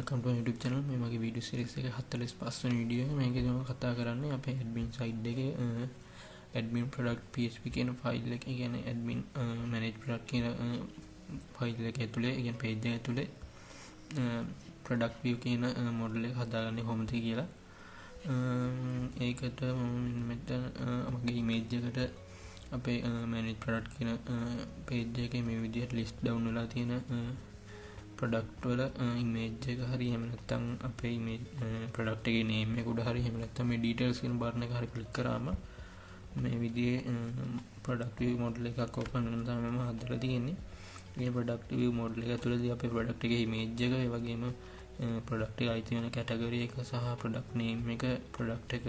welcome to YouTube channel. මේ මගේ video series එක 45 වෙනි video එක. මේකදී මම කතා කරන්නේ අපේ admin side එකේ admin product php කියන file එක. ඒ කියන්නේ admin manage product කියන file එක ඇතුලේ, ඒ කියන්නේ page එක ඇතුලේ product view කියන model එක හදාගන්නේ කොහොමද කියලා. ඒකට මම මෙතන මගේ image එකට අපේ manage product කියන page එකේ මේ විදිහට list down වෙලා තියෙන product වල image එක හරි එහෙම නැත්නම් අපේ image product එකේ name එක උඩ හරි එහෙම නැත්නම් මේ details කියන button එක හරි click කරාම මේ විදිහේ product view model එකක් open වෙන තමයි මම හදලා තියෙන්නේ. මේ product view model එක ඇතුළේදී අපේ product එකේ image එක ඒ වගේම product එක අයිති වෙන category එක සහ product name එක product එක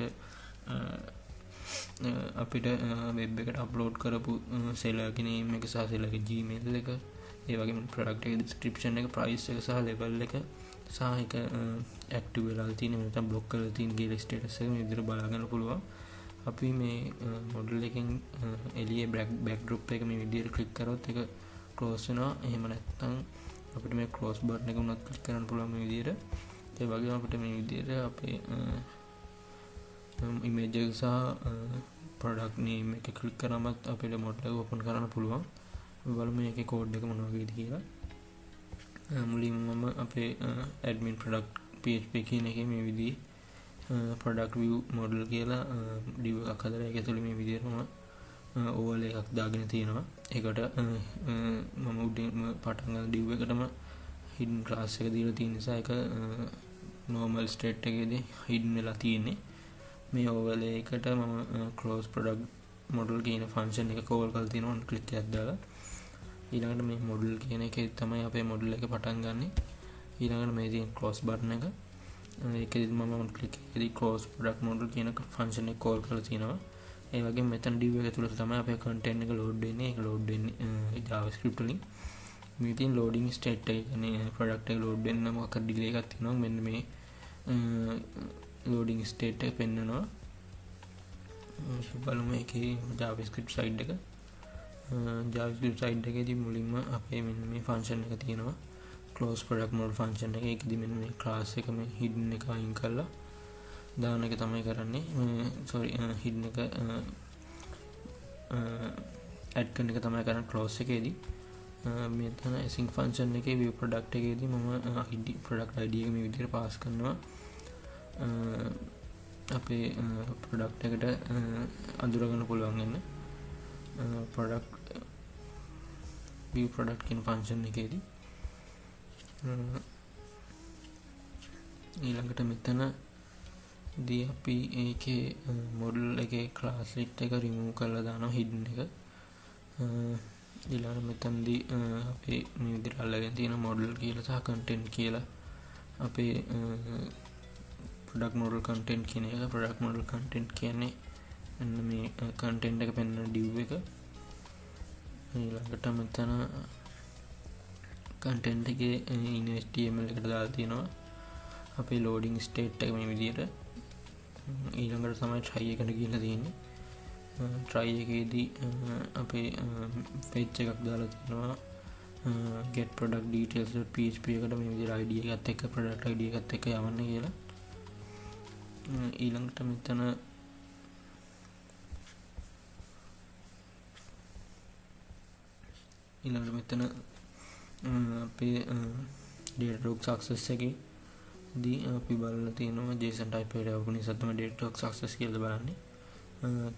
අපිට web එකට upload කරපු seller ගේ name එක සහ seller ගේ gmail එක ඒ වගේම product එකේ description එක price එක සහ level එක සහ එක active වෙලා තියෙන නැත්නම් block කරලා තියෙන ගේ status එක මේ විදිහට බලා ගන්න පුළුවන්. අපි මේ model එකෙන් එළියේ backdrop එක මේ විදිහට click කරොත් ඒක close වෙනවා. එහෙම නැත්නම් අපිට මේ close button එක උනත් click කරන්න පුළුවන් මේ විදිහට. ඒ වගේම අපිට මේ විදිහට අපේ image එක සහ product name එක click කරාම අපිට model එක open කරන්න පුළුවන්. බලමු මේකේ කෝඩ් එක මොන වගේද කියලා. මුලින්ම මම අපේ admin product php කියන එකේ මේ විදිහේ product view model කියලා div එකක් හදලා ඒක ඇතුළේ මේ විදිහට මම overlay එකක් දාගෙන තියෙනවා. ඒකට මම උඩින් පටන් ගන්න div එකටම hidden class එක දීලා තියෙන නිසා ඒක normal state එකේදී hidden වෙලා තියෙන්නේ. මේ overlay එකට මම close product model කියන function එක call කරලා තියෙනවා click එකක් දාලා. ඊළඟට මේ model කියන එකේ තමයි අපේ model එක පටන් ගන්නෙ. ඊළඟට මේ තියෙන close button එක. ඒකෙදි මම click එකේදී close product model කියන function එක call කරලා තිනවා. ඒ වගේම මෙතන div එක තුල තමයි අපේ content එක load වෙන්නේ. ඒක load වෙන්නේ JavaScript වලින්. මේ තියෙන loading state එක කියන්නේ product එක load වෙන්න මොකක් delay එකක් තියෙනවා. මෙන්න මේ loading state එක පෙන්නනවා. බලමු මේකේ JavaScript side එක. JavaScript side එකේදී මුලින්ම අපේ මෙන්න මේ function එක තියෙනවා close product model function එක. ඒකෙදි මෙන්න මේ class එක මේ hidden එක අයින් කරලා දාන එක තමයි කරන්නේ. hidden එක add කරන එක තමයි කරන්නේ close එකේදී. මෙතන async function එකේ view product එකේදී මම id product id එක මේ විදිහට pass කරනවා. අපේ product එකට අඳුර ගන්න පුළුවන් වෙන product view product කියන function එකේදී ඊළඟට මෙතන දී අපි ඒකේ model එකේ class list එක remove කරලා දානවා hidden එක. ඊළඟට මෙතනදී අපේ මේ විදිහට අල්ලගෙන තියෙන model කියලා සහ content කියලා අපේ product model content කියන එක. product model content කියන්නේ මෙන්න මේ content එක පෙන්වන div එක. ඊළඟට මෙතන content එකේ in HTML එකට දාලා තියෙනවා අපේ loading state එක මේ විදිහට. ඊළඟට තමයි try එකට ගිහිල්ලා තියෙන්නේ. try එකේදී අපේ page එකක් දාලා තියෙනවා get product details.php එකට මේ විදිහට id එකත් එක්ක product id එකත් එක්ක යවන්න කියලා. ඊළඟට මෙතන අපේ Datadog success එකේදී අපි බලලා තියෙනවා JSON type එකට යවපු නිසා තමයි Datadog success කියලා බලන්නේ.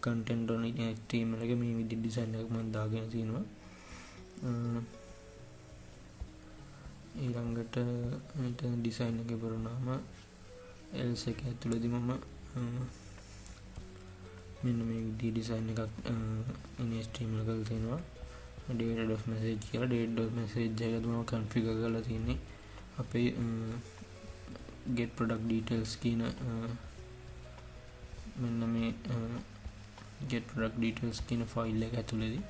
content on HTML එක මේ විදිහට design එකක් මම දාගෙන තිනවා. ඊළඟට මෙතන design එක ඉවරනාම else එක ඇතුළේදී මම මෙන්න මේ විදිහේ design එකක් in HTML කරලා තිනවා. data.message කියලා data.message එක තමයි configure කරලා තියෙන්නේ. අපේ get product details කියන මෙන්න මේ get product details කියන file එක ඇතුළේදී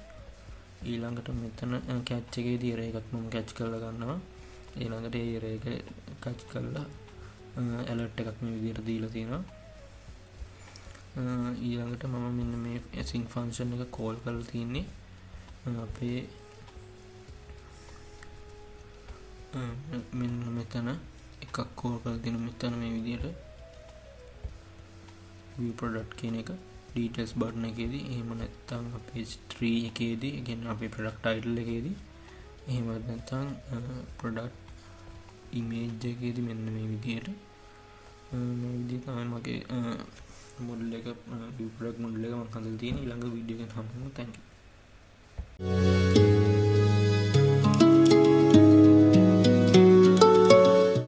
ඊළඟට මෙතන catch එකේදී error එකක් මම catch කරලා ගන්නවා. ඊළඟට ඒ error එක catch කරලා alert එකක් මේ විදිහට දීලා තියෙනවා. ඊළඟට මම මෙන්න මේ async function එක call කරලා තියෙන්නේ අපේ මෙන්න මෙතන එකක් කෝල් කරලා තියෙන මෙතන මේ විදිහට view product කියන එක details button එකේදී එහෙම නැත්නම් page 3 එකේදී කියන්නේ අපේ product title එකේදී එහෙමත් නැත්නම් product image එකේදී මෙන්න මේ විදිහට තමයි මගේ model එක view product model එක මම හදලා තියෙන්නේ ඊළඟ වීඩියෝ එකෙන් හම්බෙමු thank you